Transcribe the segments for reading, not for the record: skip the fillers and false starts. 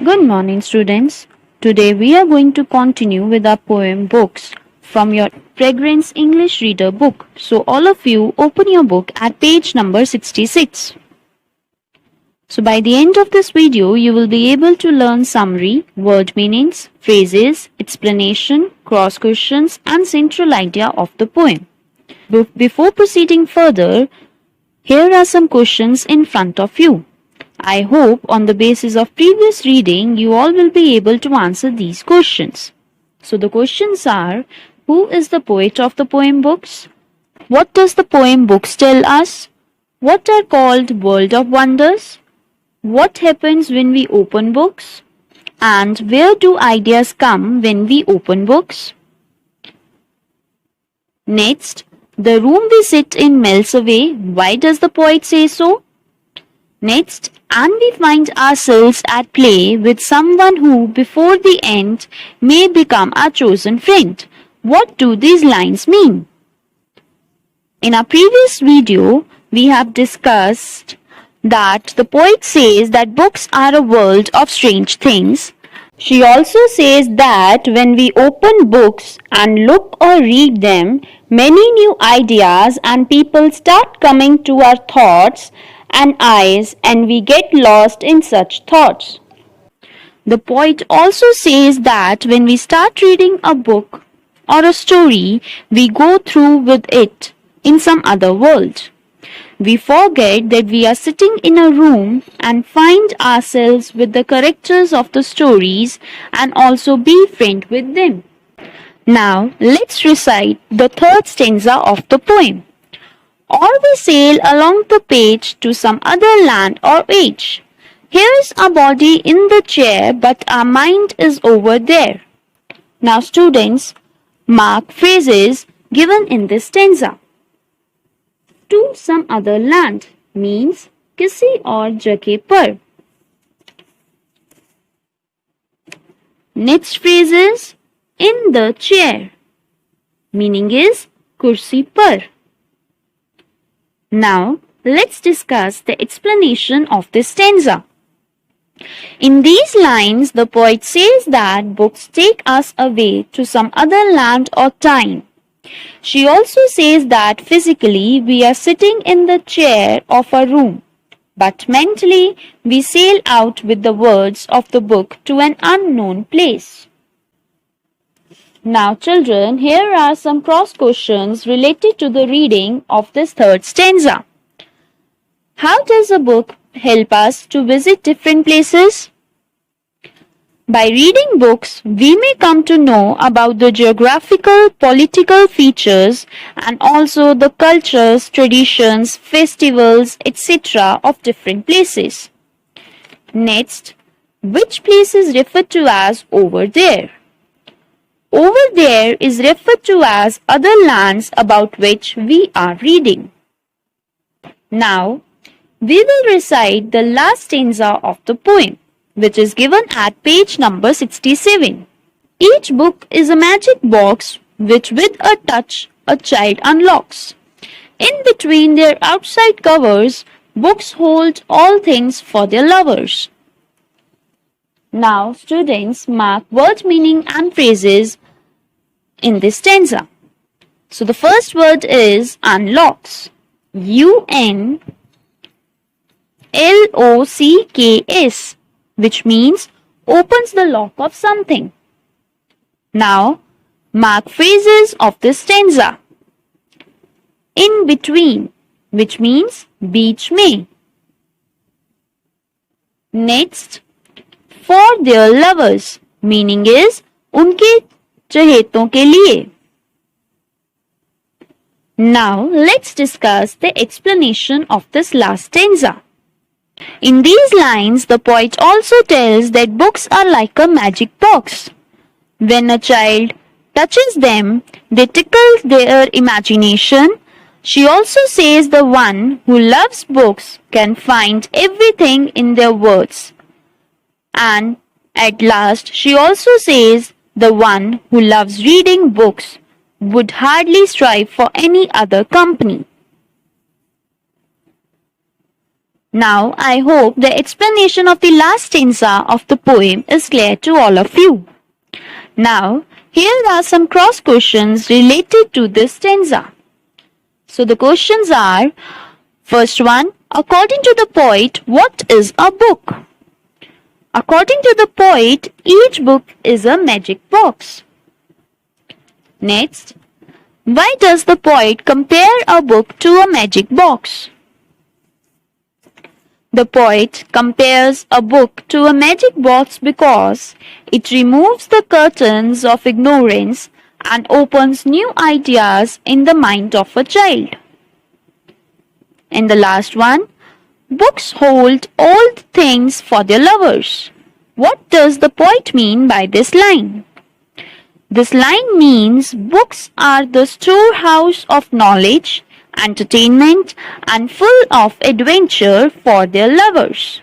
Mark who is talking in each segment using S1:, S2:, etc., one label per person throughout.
S1: Good morning, students. Today we are going to continue with our poem books from your Fragrance English Reader book. So, all of you open your book at page number 66. So, by the end of this video, you will be able to learn summary, word meanings, phrases, explanation, cross questions, and central idea of the poem. Before proceeding further, here are some questions in front of you. I hope on the basis of previous reading, you all will be able to answer these questions. So the questions are, who is the poet of the poem books? What does the poem books tell us? What are called world of wonders? What happens when we open books? And where do ideas come when we open books? Next, the room we sit in melts away. Why does the poet say so? Next, and we find ourselves at play with someone who, before the end, may become our chosen friend. What do these lines mean? In our previous video, we have discussed that the poet says that books are a world of strange things. She also says that when we open books and look or read them, many new ideas and people start coming to our thoughts and eyes, and we get lost in such thoughts. The poet also says that when we start reading a book or a story, we go through with it in some other world. We forget that we are sitting in a room and find ourselves with the characters of the stories and also be friend with them. Now, let's recite the third stanza of the poem. Or we sail along the page to some other land or age. Here's our body in the chair, but our mind is over there. Now, students, mark phrases given in this stanza. To some other land means किसी और जगह पर. Next phrase is in the chair, meaning is kursi par. Now, let's discuss the explanation of this stanza. In these lines, the poet says that books take us away to some other land or time. She also says that physically we are sitting in the chair of a room, but mentally we sail out with the words of the book to an unknown place. Now children, here are some cross questions related to the reading of this third stanza. How does a book help us to visit different places? By reading books, we may come to know about the geographical, political features and also the cultures, traditions, festivals, etc. of different places. Next, which place is referred to as over there? Over there is referred to as other lands about which we are reading. Now, we will recite the last stanza of the poem, which is given at page number 67. Each book is a magic box which with a touch a child unlocks. In between their outside covers, books hold all things for their lovers. Now, students, mark word meaning and phrases in this stanza. So, the first word is unlocks. UNLOCKS, which means opens the lock of something. Now, mark phrases of this stanza. In between, which means beech mein. Next, for their lovers, meaning is उनके चहेतों के लिए. Now, let's discuss the explanation of this last stanza. In these lines, the poet also tells that books are like a magic box. When a child touches them, they tickle their imagination. She also says the one who loves books can find everything in their words. And at last, she also says the one who loves reading books would hardly strive for any other company. Now, I hope the explanation of the last stanza of the poem is clear to all of you. Now, here are some cross questions related to this stanza. So, the questions are: first one, according to the poet, what is a book? According to the poet, each book is a magic box. Next, why does the poet compare a book to a magic box? The poet compares a book to a magic box because it removes the curtains of ignorance and opens new ideas in the mind of a child. And the last one, books hold old things for their lovers. What does the poet mean by this line? This line means books are the storehouse of knowledge, entertainment, and full of adventure for their lovers.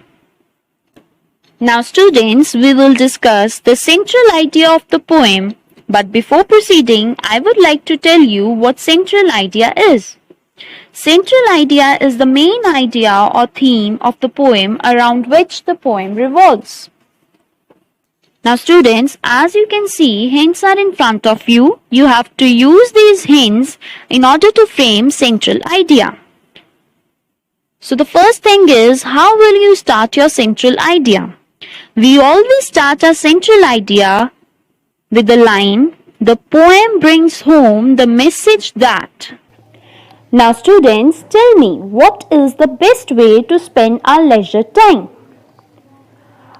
S1: Now, students, we will discuss the central idea of the poem. But before proceeding, I would like to tell you what central idea is. Central idea is the main idea or theme of the poem around which the poem revolves. Now students, as you can see, hints are in front of you. You have to use these hints in order to frame central idea. So the first thing is, how will you start your central idea? We always start our central idea with the line, the poem brings home the message that. Now students, tell me, what is the best way to spend our leisure time?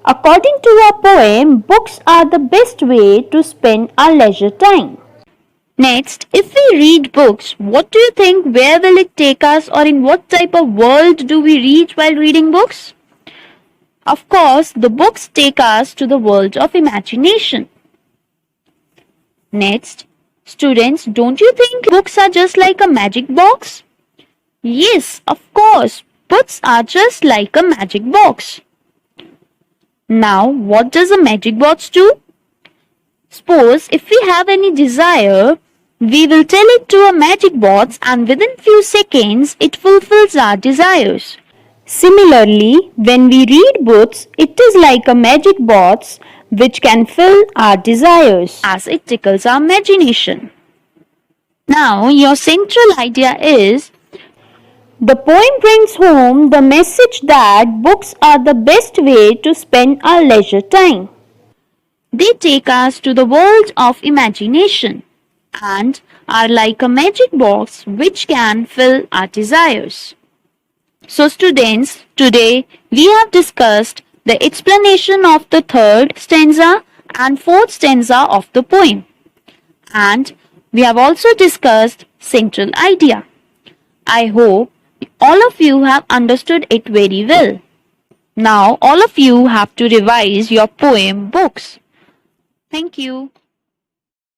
S1: According to our poem, books are the best way to spend our leisure time. Next, if we read books, what do you think, where will it take us, or in what type of world do we reach while reading books? Of course, the books take us to the world of imagination. Next, students, don't you think books are just like a magic box? Yes, of course, books are just like a magic box. Now, what does a magic box do? Suppose if we have any desire, we will tell it to a magic box and within few seconds it fulfills our desires. Similarly, when we read books, it is like a magic box which can fill our desires as it tickles our imagination. Now, your central idea is, the poem brings home the message that books are the best way to spend our leisure time. They take us to the world of imagination and are like a magic box which can fill our desires. So students, today we have discussed the explanation of the third stanza and fourth stanza of the poem. And we have also discussed central idea. I hope all of you have understood it very well. Now all of you have to revise your poem books. Thank you.